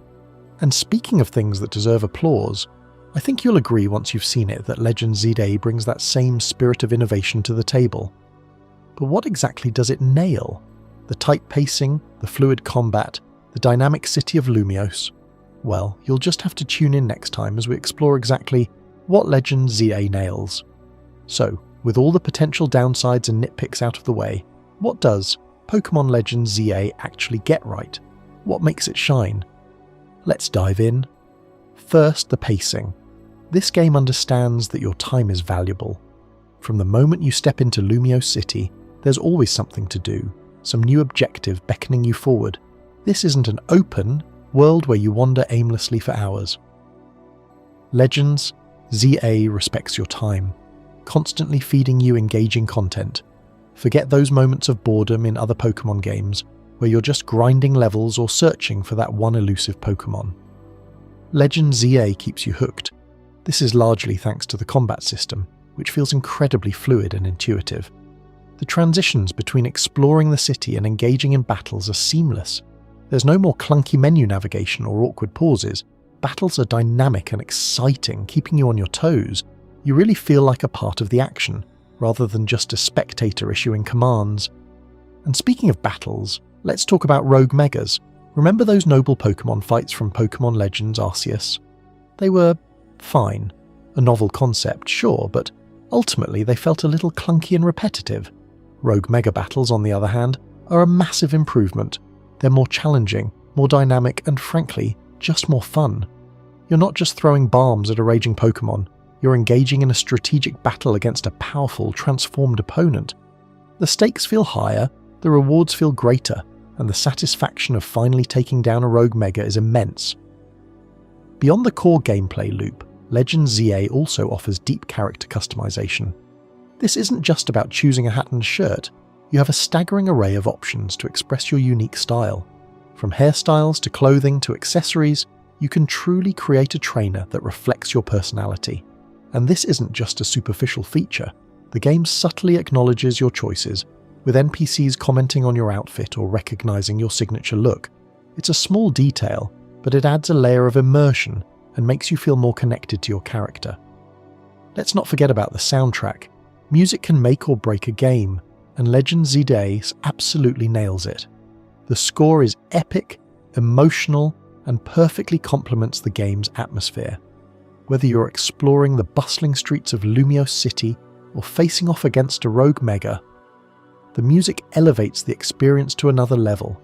And speaking of things that deserve applause, I think you'll agree once you've seen it that Legends Z-A brings that same spirit of innovation to the table. But what exactly does it nail? The tight pacing, the fluid combat, the dynamic city of Lumiose? Well, you'll just have to tune in next time as we explore exactly what Legends Z-A nails. So, with all the potential downsides and nitpicks out of the way, what does Pokémon Legends Z-A actually get right? What makes it shine? Let's dive in. First, the pacing. This game understands that your time is valuable. From the moment you step into Lumiose City, there's always something to do, some new objective beckoning you forward. This isn't an open world where you wander aimlessly for hours. Legends Z-A respects your time, constantly feeding you engaging content. Forget those moments of boredom in other Pokémon games where you're just grinding levels or searching for that one elusive Pokémon. Legends Z-A keeps you hooked. This is largely thanks to the combat system, which feels incredibly fluid and intuitive. The transitions between exploring the city and engaging in battles are seamless. There's no more clunky menu navigation or awkward pauses. Battles are dynamic and exciting, keeping you on your toes. You really feel like a part of the action, rather than just a spectator issuing commands. And speaking of battles, let's talk about Rogue Megas. Remember those noble Pokémon fights from Pokémon Legends Arceus? They were fine. A novel concept, sure, but ultimately they felt a little clunky and repetitive. Rogue Mega battles, on the other hand, are a massive improvement. They're more challenging, more dynamic, and frankly, just more fun. You're not just throwing bombs at a raging Pokémon, you're engaging in a strategic battle against a powerful, transformed opponent. The stakes feel higher, the rewards feel greater, and the satisfaction of finally taking down a Rogue Mega is immense. Beyond the core gameplay loop, Legends Z-A also offers deep character customization. This isn't just about choosing a hat and shirt, you have a staggering array of options to express your unique style. From hairstyles to clothing to accessories, you can truly create a trainer that reflects your personality. And this isn't just a superficial feature. The game subtly acknowledges your choices, with NPCs commenting on your outfit or recognizing your signature look. It's a small detail, but it adds a layer of immersion and makes you feel more connected to your character. Let's not forget about the soundtrack. Music can make or break a game, and Legends Z-A absolutely nails it. The score is epic, emotional, and perfectly complements the game's atmosphere. Whether you're exploring the bustling streets of Lumiose City or facing off against a Rogue Mega, the music elevates the experience to another level.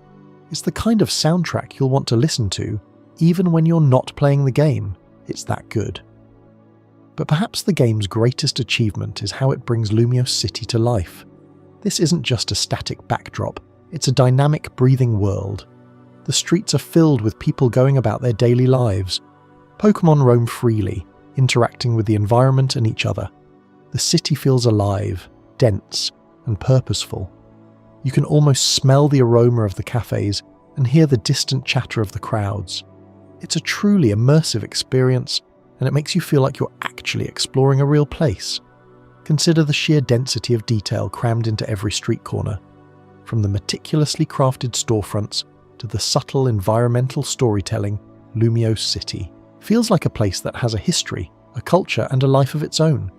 It's the kind of soundtrack you'll want to listen to even when you're not playing the game. It's that good. But perhaps the game's greatest achievement is how it brings Lumiose City to life. This isn't just a static backdrop, it's a dynamic, breathing world. The streets are filled with people going about their daily lives. Pokémon roam freely, interacting with the environment and each other. The city feels alive, dense, and purposeful. You can almost smell the aroma of the cafes and hear the distant chatter of the crowds. It's a truly immersive experience, and it makes you feel like you're actually exploring a real place. Consider the sheer density of detail crammed into every street corner, from the meticulously crafted storefronts to the subtle environmental storytelling. Lumiose City feels like a place that has a history, a culture, and a life of its own.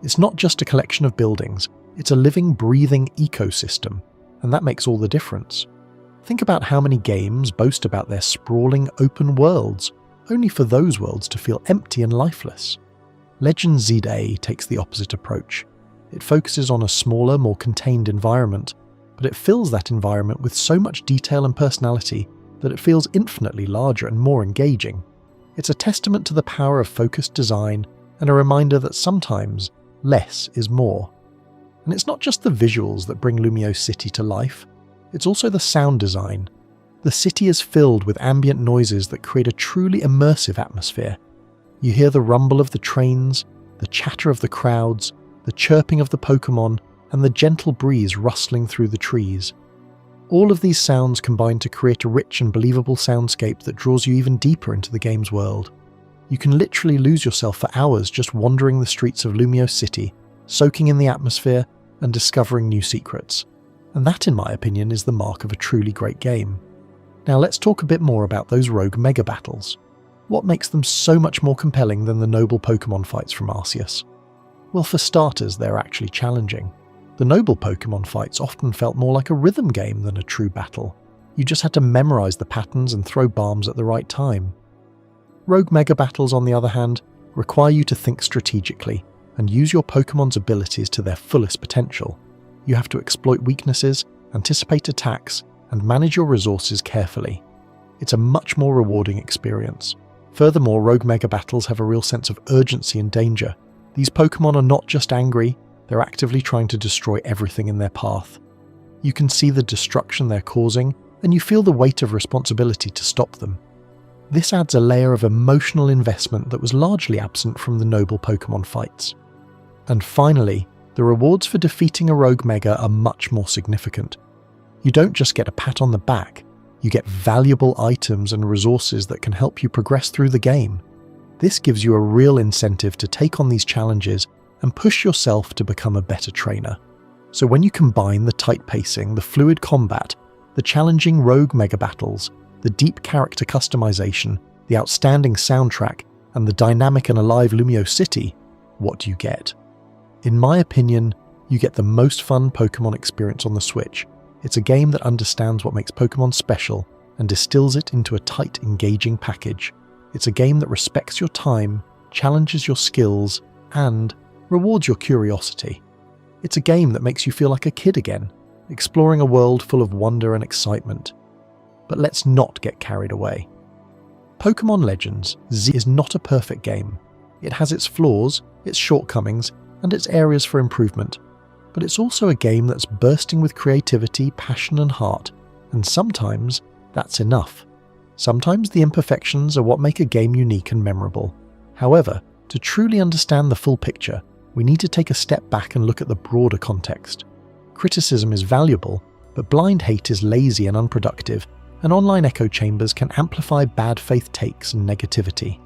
It's not just a collection of buildings, it's a living, breathing ecosystem, and that makes all the difference. Think about how many games boast about their sprawling open worlds, only for those worlds to feel empty and lifeless. Legends Z-A takes the opposite approach. It focuses on a smaller, more contained environment, but it fills that environment with so much detail and personality that it feels infinitely larger and more engaging. It's a testament to the power of focused design and a reminder that sometimes less is more. And it's not just the visuals that bring Lumiose City to life, it's also the sound design. The city is filled with ambient noises that create a truly immersive atmosphere. You hear the rumble of the trains, the chatter of the crowds, the chirping of the Pokémon, and the gentle breeze rustling through the trees. All of these sounds combine to create a rich and believable soundscape that draws you even deeper into the game's world. You can literally lose yourself for hours just wandering the streets of Lumiose City, soaking in the atmosphere and discovering new secrets. And that, in my opinion, is the mark of a truly great game. Now let's talk a bit more about those Rogue Mega battles. What makes them so much more compelling than the noble Pokémon fights from Arceus? Well, for starters, they're actually challenging. The noble Pokémon fights often felt more like a rhythm game than a true battle. You just had to memorize the patterns and throw bombs at the right time. Rogue Mega Battles, on the other hand, require you to think strategically and use your Pokémon's abilities to their fullest potential. You have to exploit weaknesses, anticipate attacks, and manage your resources carefully. It's a much more rewarding experience. Furthermore, Rogue Mega Battles have a real sense of urgency and danger. These Pokémon are not just angry, they're actively trying to destroy everything in their path. You can see the destruction they're causing, and you feel the weight of responsibility to stop them. This adds a layer of emotional investment that was largely absent from the noble Pokémon fights. And finally, the rewards for defeating a Rogue Mega are much more significant. You don't just get a pat on the back, you get valuable items and resources that can help you progress through the game. This gives you a real incentive to take on these challenges and push yourself to become a better trainer. So when you combine the tight pacing, the fluid combat, the challenging Rogue Mega Battles, the deep character customization, the outstanding soundtrack, and the dynamic and alive Lumiose City, what do you get? In my opinion, you get the most fun Pokémon experience on the Switch. It's a game that understands what makes Pokémon special and distills it into a tight, engaging package. It's a game that respects your time, challenges your skills, and rewards your curiosity. It's a game that makes you feel like a kid again, exploring a world full of wonder and excitement. But let's not get carried away. Pokémon Legends Z is not a perfect game. It has its flaws, its shortcomings, and its areas for improvement. But it's also a game that's bursting with creativity, passion, and heart, and sometimes that's enough. Sometimes the imperfections are what make a game unique and memorable. However, to truly understand the full picture, we need to take a step back and look at the broader context. Criticism is valuable, but blind hate is lazy and unproductive, and online echo chambers can amplify bad faith takes and negativity.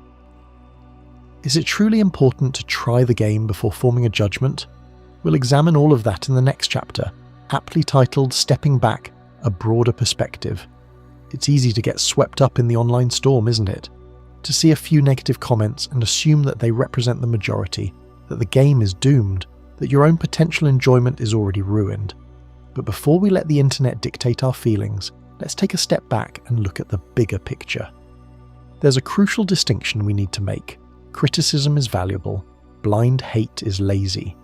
Is it truly important to try the game before forming a judgment? We'll examine all of that in the next chapter, aptly titled Stepping Back, a Broader Perspective. It's easy to get swept up in the online storm, isn't it? To see a few negative comments and assume that they represent the majority, that the game is doomed, that your own potential enjoyment is already ruined. But before we let the internet dictate our feelings, let's take a step back and look at the bigger picture. There's a crucial distinction we need to make. Criticism is valuable, blind hate is lazy.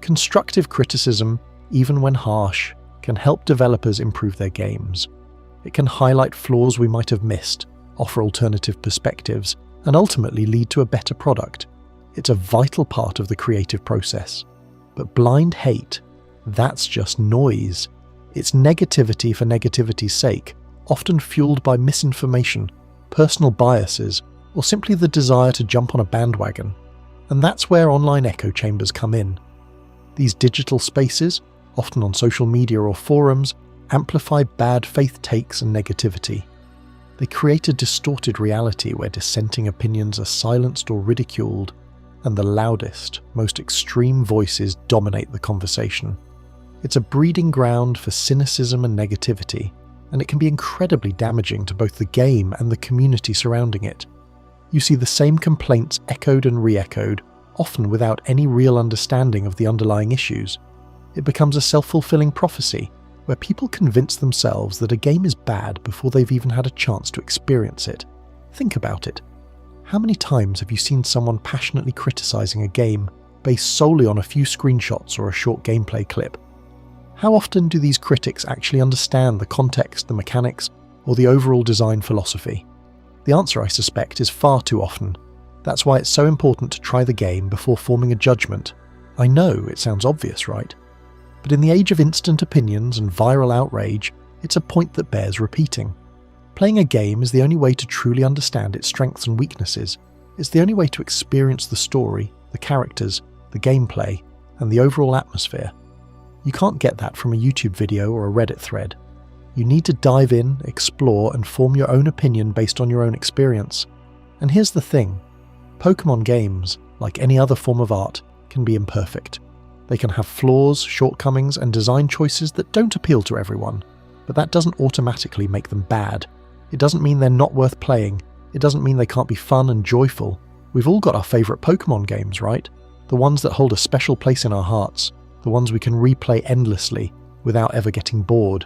Constructive criticism, even when harsh, can help developers improve their games. It can highlight flaws we might have missed, offer alternative perspectives, and ultimately lead to a better product. It's a vital part of the creative process. But blind hate, that's just noise. It's negativity for negativity's sake, often fueled by misinformation, personal biases, or simply the desire to jump on a bandwagon. And that's where online echo chambers come in. These digital spaces, often on social media or forums, amplify bad faith takes and negativity. They create a distorted reality where dissenting opinions are silenced or ridiculed, and the loudest, most extreme voices dominate the conversation. It's a breeding ground for cynicism and negativity, and it can be incredibly damaging to both the game and the community surrounding it. You see the same complaints echoed and re-echoed, often without any real understanding of the underlying issues. It becomes a self-fulfilling prophecy, where people convince themselves that a game is bad before they've even had a chance to experience it. Think about it. How many times have you seen someone passionately criticizing a game based solely on a few screenshots or a short gameplay clip? How often do these critics actually understand the context, the mechanics, or the overall design philosophy? The answer, I suspect, is far too often. That's why it's so important to try the game before forming a judgment. I know it sounds obvious, right? But in the age of instant opinions and viral outrage, it's a point that bears repeating. Playing a game is the only way to truly understand its strengths and weaknesses. It's the only way to experience the story, the characters, the gameplay, and the overall atmosphere. You can't get that from a YouTube video or a Reddit thread. You need to dive in, explore, and form your own opinion based on your own experience. And here's the thing. Pokémon games, like any other form of art, can be imperfect. They can have flaws, shortcomings, and design choices that don't appeal to everyone. But that doesn't automatically make them bad. It doesn't mean they're not worth playing. It doesn't mean they can't be fun and joyful. We've all got our favourite Pokémon games, right? The ones that hold a special place in our hearts, the ones we can replay endlessly without ever getting bored.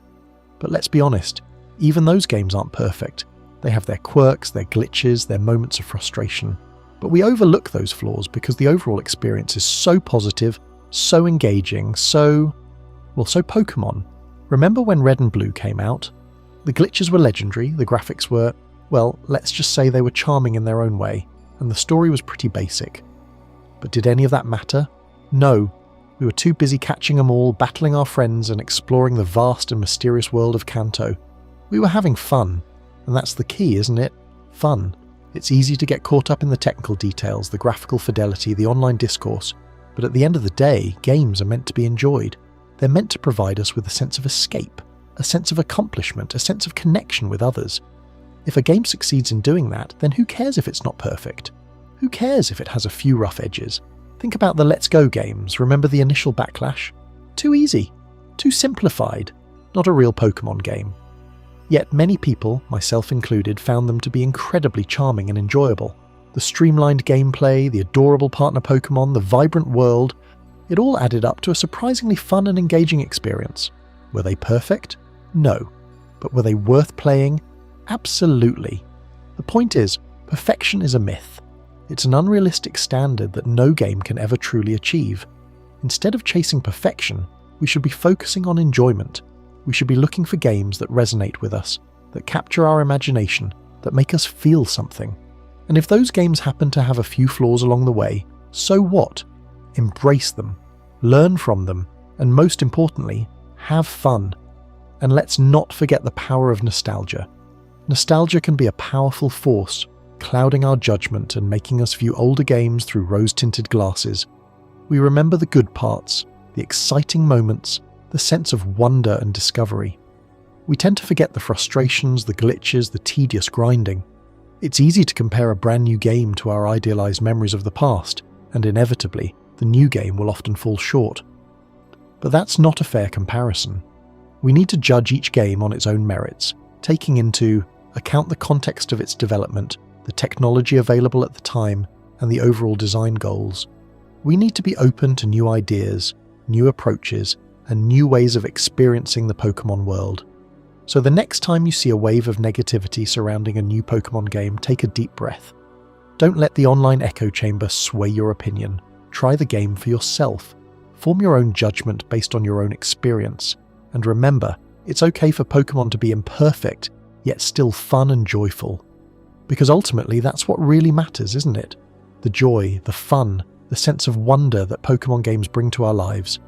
But let's be honest, even those games aren't perfect. They have their quirks, their glitches, their moments of frustration. But we overlook those flaws because the overall experience is so positive, so engaging, so Pokémon. Remember when Red and Blue came out? The glitches were legendary, the graphics were, well, let's just say they were charming in their own way, and the story was pretty basic. But did any of that matter? No. We were too busy catching them all, battling our friends, and exploring the vast and mysterious world of Kanto. We were having fun, and that's the key, isn't it? Fun. It's easy to get caught up in the technical details, the graphical fidelity, the online discourse, but at the end of the day, games are meant to be enjoyed. They're meant to provide us with a sense of escape, a sense of accomplishment, a sense of connection with others. If a game succeeds in doing that, then who cares if it's not perfect? Who cares if it has a few rough edges? Think about the Let's Go games. Remember the initial Backlash? Too easy, too simplified, not a real Pokémon game. Yet many people, myself included, found them to be incredibly charming and enjoyable. The streamlined gameplay, the adorable partner Pokémon, the vibrant world, it all added up to a surprisingly fun and engaging experience. Were they perfect? No. But were they worth playing? Absolutely. The point is, perfection is a myth. It's an unrealistic standard that no game can ever truly achieve. Instead of chasing perfection, we should be focusing on enjoyment. We should be looking for games that resonate with us, that capture our imagination, that make us feel something. And if those games happen to have a few flaws along the way, so what? Embrace them, learn from them, and most importantly, have fun. And let's not forget the power of nostalgia. Nostalgia can be a powerful force, clouding our judgment and making us view older games through rose-tinted glasses. We remember the good parts, the exciting moments, the sense of wonder and discovery. We tend to forget the frustrations, the glitches, the tedious grinding. It's easy to compare a brand new game to our idealized memories of the past, and inevitably, the new game will often fall short. But that's not a fair comparison. We need to judge each game on its own merits, taking into account the context of its development, the technology available at the time, and the overall design goals. We need to be open to new ideas, new approaches, and new ways of experiencing the Pokémon world. So the next time you see a wave of negativity surrounding a new Pokémon game, take a deep breath. Don't let the online echo chamber sway your opinion. Try the game for yourself. Form your own judgment based on your own experience. And remember, it's okay for Pokémon to be imperfect, yet still fun and joyful. Because ultimately that's what really matters, isn't it? The joy, the fun, the sense of wonder that Pokémon games bring to our lives.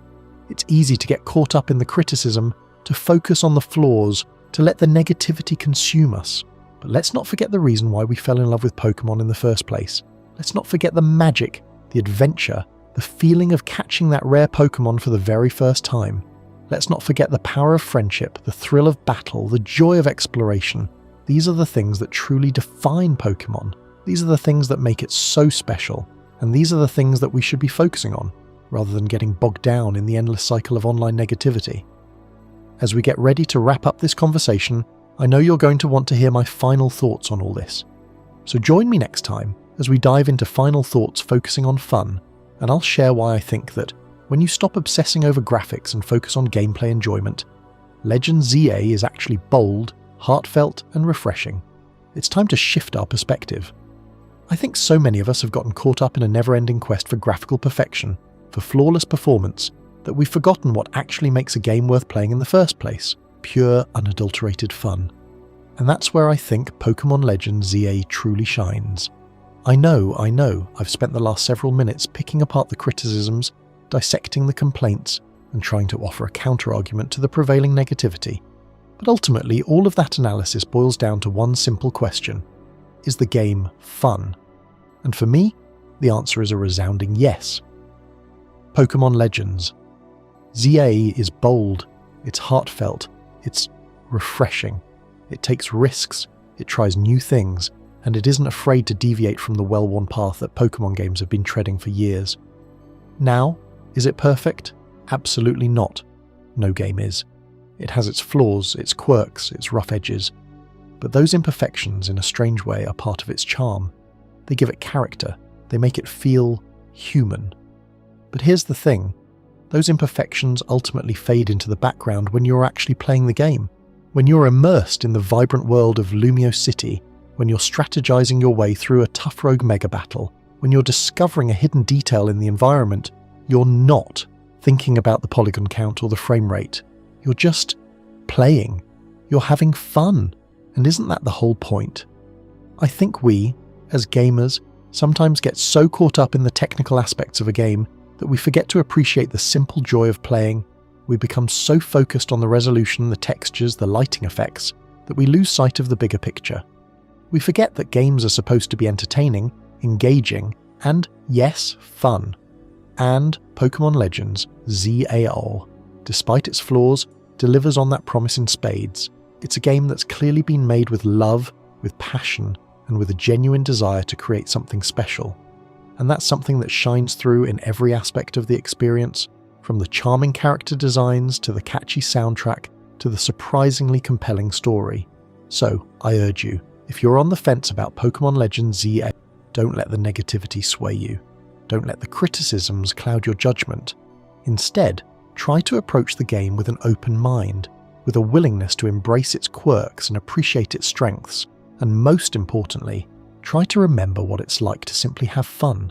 It's easy to get caught up in the criticism, to focus on the flaws, to let the negativity consume us. But let's not forget the reason why we fell in love with Pokémon in the first place. Let's not forget the magic, the adventure, the feeling of catching that rare Pokémon for the very first time. Let's not forget the power of friendship, the thrill of battle, the joy of exploration. These are the things that truly define Pokémon. These are the things that make it so special. And these are the things that we should be focusing on, rather than getting bogged down in the endless cycle of online negativity. As we get ready to wrap up this conversation, I know you're going to want to hear my final thoughts on all this. So join me next time as we dive into final thoughts focusing on fun, and I'll share why I think that when you stop obsessing over graphics and focus on gameplay enjoyment, Legends Z-A is actually bold, heartfelt, and refreshing. It's time to shift our perspective. I think so many of us have gotten caught up in a never-ending quest for graphical perfection, for flawless performance, that we've forgotten what actually makes a game worth playing in the first place: pure, unadulterated fun. And that's where I think Pokémon Legends Z-A truly shines. I know, I've spent the last several minutes picking apart the criticisms, dissecting the complaints, and trying to offer a counter-argument to the prevailing negativity. But ultimately, all of that analysis boils down to one simple question: is the game fun? And for me, the answer is a resounding yes. Pokémon Legends Z-A is bold, it's heartfelt, it's refreshing. It takes risks, it tries new things, and it isn't afraid to deviate from the well-worn path that Pokémon games have been treading for years. Now, is it perfect? Absolutely not. No game is. It has its flaws, its quirks, its rough edges. But those imperfections, in a strange way, are part of its charm. They give it character. They make it feel human. But here's the thing. Those imperfections ultimately fade into the background when you're actually playing the game. When you're immersed in the vibrant world of Lumiose City, when you're strategizing your way through a tough rogue mega battle, when you're discovering a hidden detail in the environment, you're not thinking about the polygon count or the frame rate. You're just playing. You're having fun. And isn't that the whole point? I think we, as gamers, sometimes get so caught up in the technical aspects of a game that we forget to appreciate the simple joy of playing. We become so focused on the resolution, the textures, the lighting effects, that we lose sight of the bigger picture. We forget that games are supposed to be entertaining, engaging, and, yes, fun. And Pokémon Legends Z-A, despite its flaws, delivers on that promise in spades. It's a game that's clearly been made with love, with passion, and with a genuine desire to create something special. And that's something that shines through in every aspect of the experience, from the charming character designs to the catchy soundtrack to the surprisingly compelling story. So, I urge you, if you're on the fence about Pokémon Legends Z-A, don't let the negativity sway you. Don't let the criticisms cloud your judgment. Instead, try to approach the game with an open mind, with a willingness to embrace its quirks and appreciate its strengths, and most importantly, try to remember what it's like to simply have fun.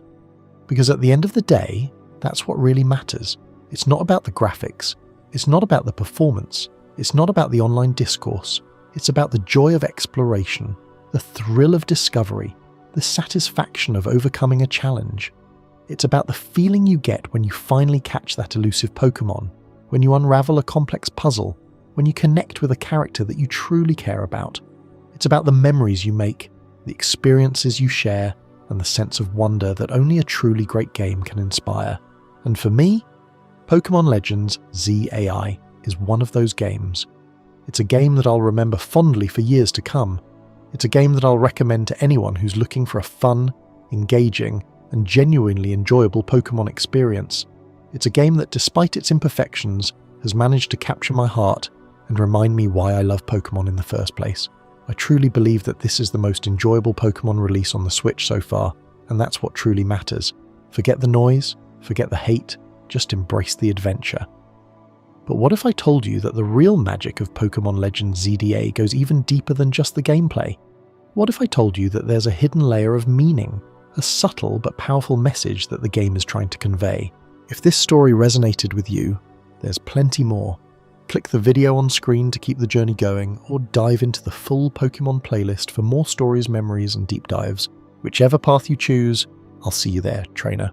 Because at the end of the day, that's what really matters. It's not about the graphics, it's not about the performance, it's not about the online discourse, it's about the joy of exploration, the thrill of discovery, the satisfaction of overcoming a challenge. It's about the feeling you get when you finally catch that elusive Pokémon, when you unravel a complex puzzle, when you connect with a character that you truly care about. It's about the memories you make, the experiences you share, and the sense of wonder that only a truly great game can inspire. And for me, Pokémon Legends Z-A is one of those games. It's a game that I'll remember fondly for years to come. It's a game that I'll recommend to anyone who's looking for a fun, engaging, and genuinely enjoyable Pokémon experience. It's a game that, despite its imperfections, has managed to capture my heart and remind me why I love Pokémon in the first place. I truly believe that this is the most enjoyable Pokémon release on the Switch so far, and that's what truly matters. Forget the noise, forget the hate, just embrace the adventure. But what if I told you that the real magic of Pokémon Legends Z-A goes even deeper than just the gameplay? What if I told you that there's a hidden layer of meaning, a subtle but powerful message that the game is trying to convey? If this story resonated with you, there's plenty more. Click the video on screen to keep the journey going, or dive into the full Pokémon playlist for more stories, memories, and deep dives. Whichever path you choose, I'll see you there, trainer.